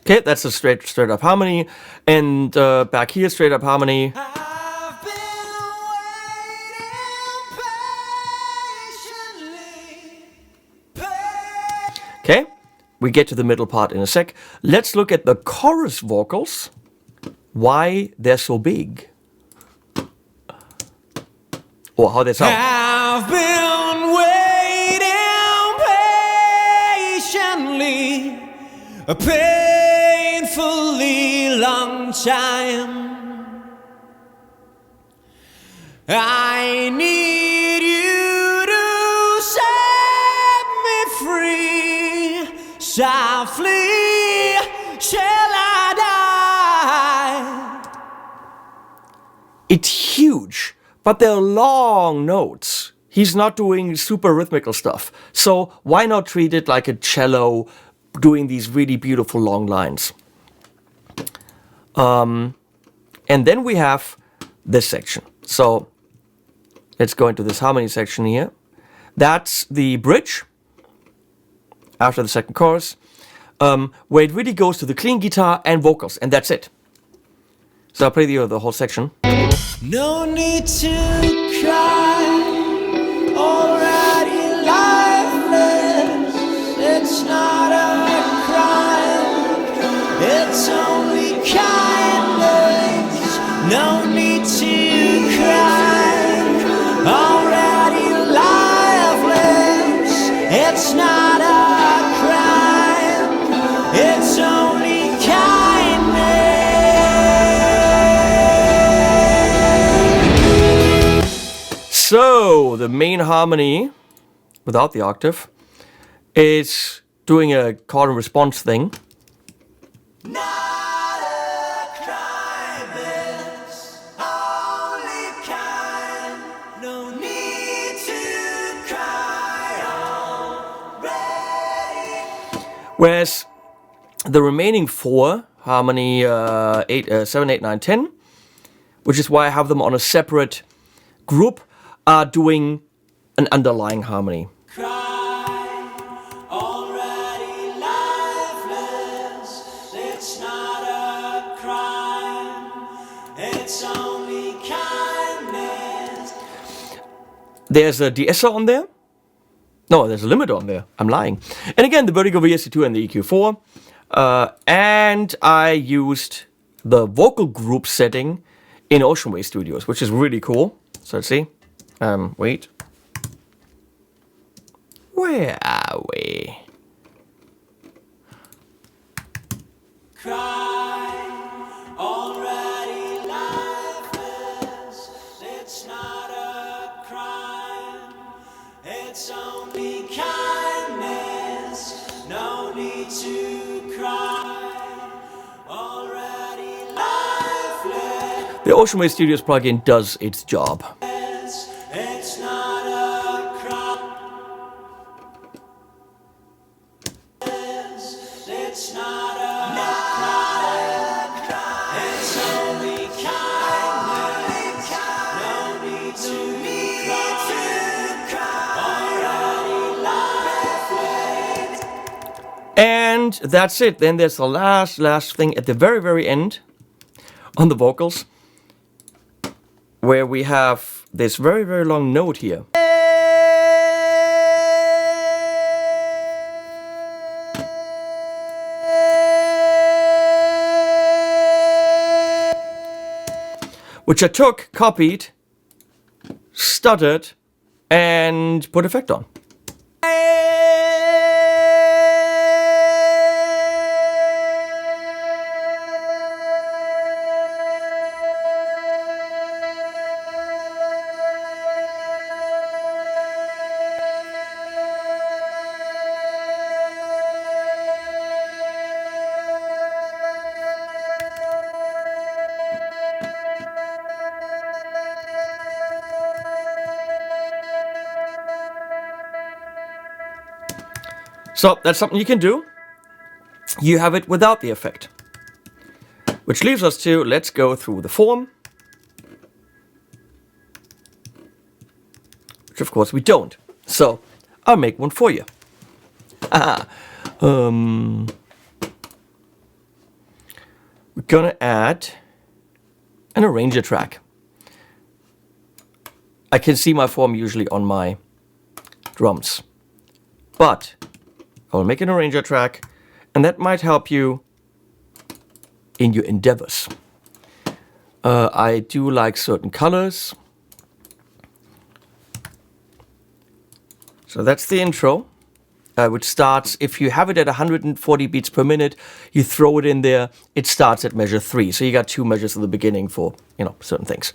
Okay, that's a straight up harmony, and back here, straight up harmony. I've been waiting patiently. Okay, we get to the middle part in a sec. Let's look at the chorus vocals. Why they're so big, or how they sound. I've been waiting patiently, a painfully long time. I need you to set me free. Softly shall I die. It's huge, but they're long notes. He's not doing super rhythmical stuff. So why not treat it like a cello doing these really beautiful long lines? And then we have this section. So let's go into this harmony section here. That's the bridge after the second chorus, where it really goes to the clean guitar and vocals, and that's it. So I'll play the whole section. No need to cry, already lifeless. It's not a crime, it's only kindness. No need to cry, already lifeless. It's not a crime, it's only kindness. So, the main harmony, without the octave, is doing a call and response thing. Not a crime, it's only kind. No need to cry already. Whereas the remaining four, harmony 7, 8, 9, 10, which is why I have them on a separate group, are doing an underlying harmony. Cry, already lifeless. It's not a crime, it's only kindness. There's a de-esser on there. No, there's a limiter on there. I'm lying. And again, the Vertigo VST2 and the EQ4. And I used the vocal group setting in Ocean Way Studios, which is really cool. So let's see. Wait. Where are we? Cry, already lifeless. It's not a crime, it's only kindness. No need to cry, already lifeless. The Ocean Way Studios plugin does its job. It's not a crime. It's not a crime. It's only kindness. No need to cry. Already lifeless. And that's it. Then there's the last thing at the very end on the vocals, where we have this very long note here. Which I took, copied, stuttered, and put effect on. So that's something you can do. You have it without the effect. Which leaves us to, let's go through the form. Which of course we don't. So I'll make one for you. we're gonna add an arranger track. I can see my form usually on my drums, but I will make an arranger track, and that might help you in your endeavors. I do like certain colors. So that's the intro, which starts, if you have it at 140 beats per minute, you throw it in there, it starts at measure 3. So you got 2 measures at the beginning for, certain things.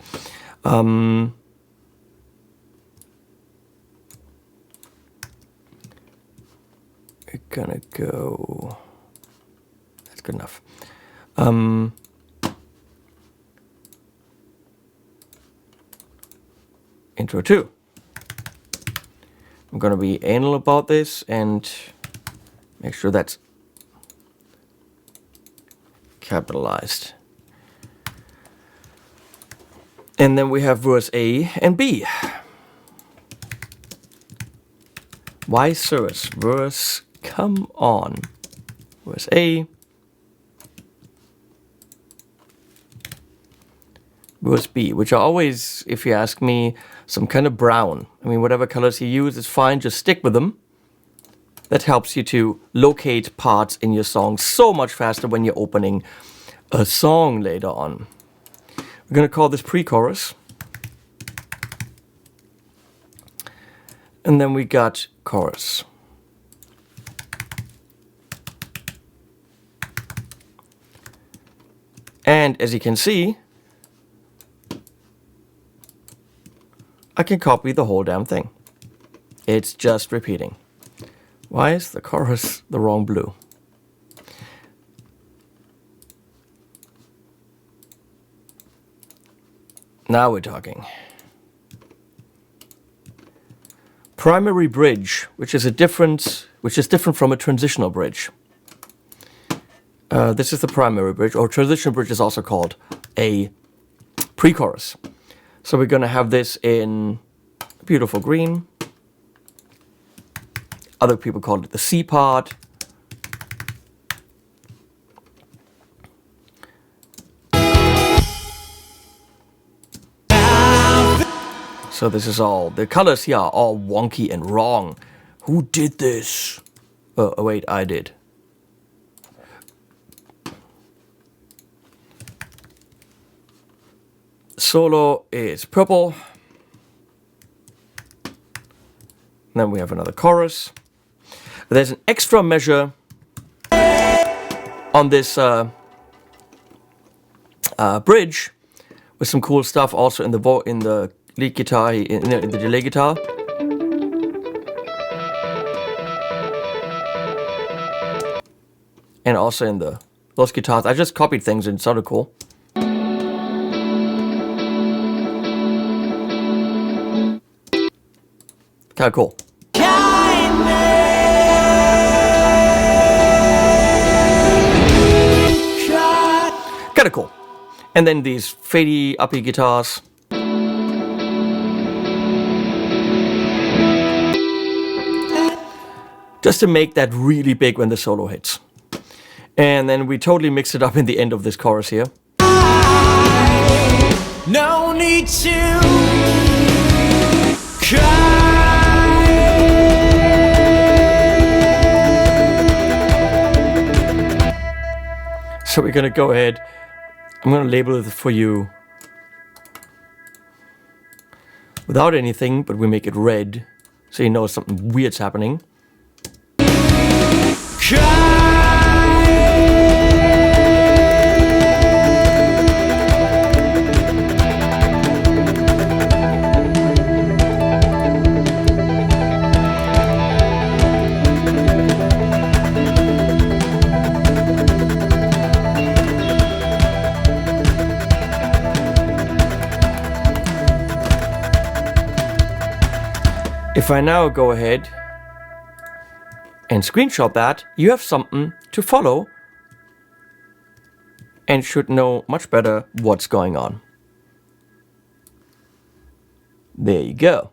We're gonna go, that's good enough. Intro 2. I'm gonna be anal about this and make sure that's capitalized. And then we have verse A and B. Why, sirs? Verse, come on. Verse A. Verse B, which are always, if you ask me, some kind of brown. I mean, whatever colors you use is fine, just stick with them. That helps you to locate parts in your song so much faster when you're opening a song later on. We're going to call this pre-chorus. And then we got chorus. And as you can see, I can copy the whole damn thing. It's just repeating. Why is the chorus the wrong blue? Now we're talking. Primary bridge, which is different from a transitional bridge. This is the primary bridge, or transitional bridge is also called a pre-chorus. So we're gonna have this in beautiful green. Other people call it the C part. So this is all, the colors here are all wonky and wrong. Who did this? Oh wait, I did. Solo is purple. Then we have another chorus. There's an extra measure on this bridge with some cool stuff also in the lead guitar, in the delay guitar. And also in those guitars. I just copied things and it sounded cool. Kind of cool. Kind of cool. And then these fadey, uppy guitars. Just to make that really big when the solo hits. And then we totally mix it up in the end of this chorus here. No need to cry. So we're gonna go ahead. I'm gonna label it for you without anything, but we make it red so you know something weird's happening. If I now go ahead and screenshot that, you have something to follow and should know much better what's going on. There you go.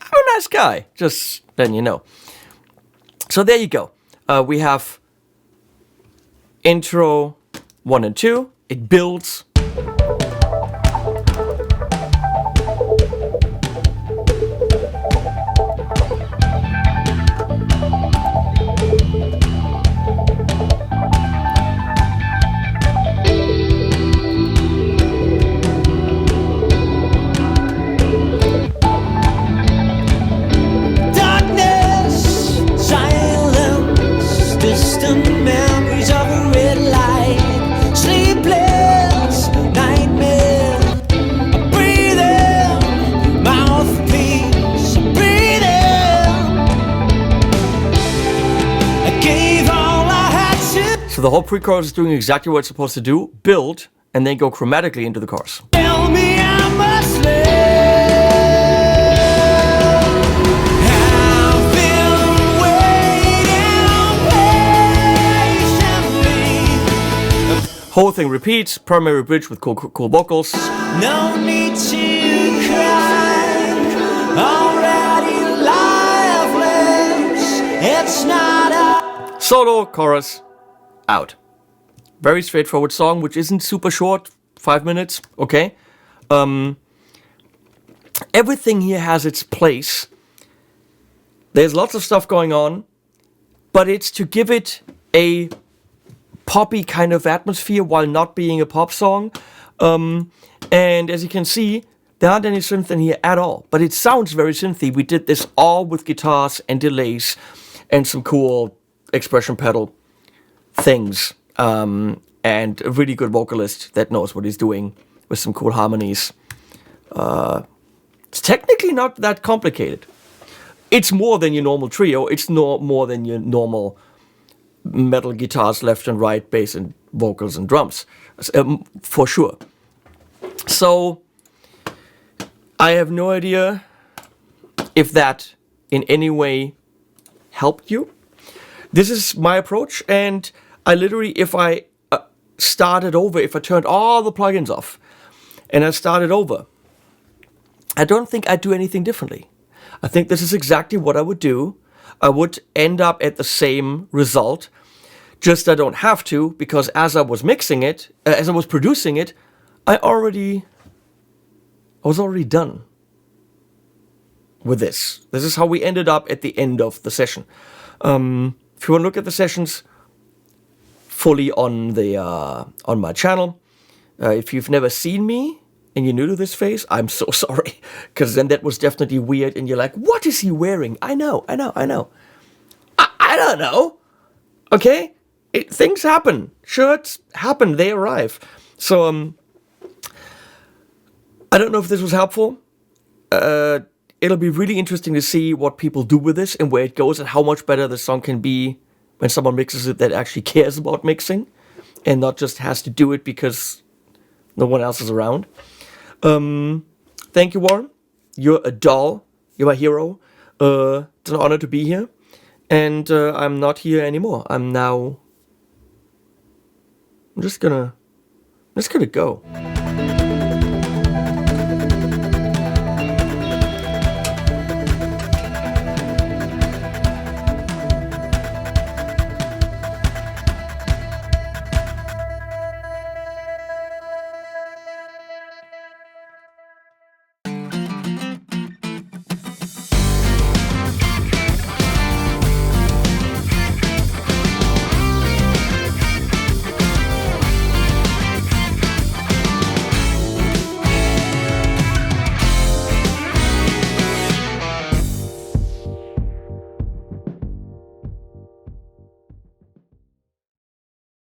I'm a nice guy, just letting you know. So there you go. We have intro 1 and 2. It builds. So the whole pre-chorus is doing exactly what it's supposed to do, build, and then go chromatically into the chorus. Tell me I'm a slave. I've been waiting patiently. Whole thing repeats, primary bridge with cool vocals. No need to cry. Already lifeless. It's not a Solo, chorus, out. Very straightforward song, which isn't super short, 5 minutes, okay? Everything here has its place. There's lots of stuff going on, but it's to give it a poppy kind of atmosphere while not being a pop song. And as you can see, there aren't any synth in here at all, but it sounds very synthy. We did this all with guitars and delays and some cool expression pedal things, and a really good vocalist that knows what he's doing with some cool harmonies. It's technically not that complicated. It's more than your normal trio. It's more than your normal metal guitars, left and right, bass and vocals and drums, for sure. So I have no idea if that in any way helped you. This is my approach, and I literally, if I started over, if I turned all the plugins off and I started over, I don't think I'd do anything differently. I think this is exactly what I would do. I would end up at the same result, just I don't have to, because as I was mixing it, as I was producing it, I was already done with this. This is how we ended up at the end of the session. If you want to look at the sessions fully on the on my channel, if you've never seen me and you're new to this phase, I'm so sorry, because then that was definitely weird, and you're like, what is he wearing? I know. I don't know. Okay, things happen. Shirts happen. They arrive. So I don't know if this was helpful. It'll be really interesting to see what people do with this and where it goes and how much better the song can be when someone mixes it that actually cares about mixing and not just has to do it because no one else is around. Thank you, Warren. You're a doll. You're my hero. It's an honor to be here. And I'm not here anymore. I'm just gonna go.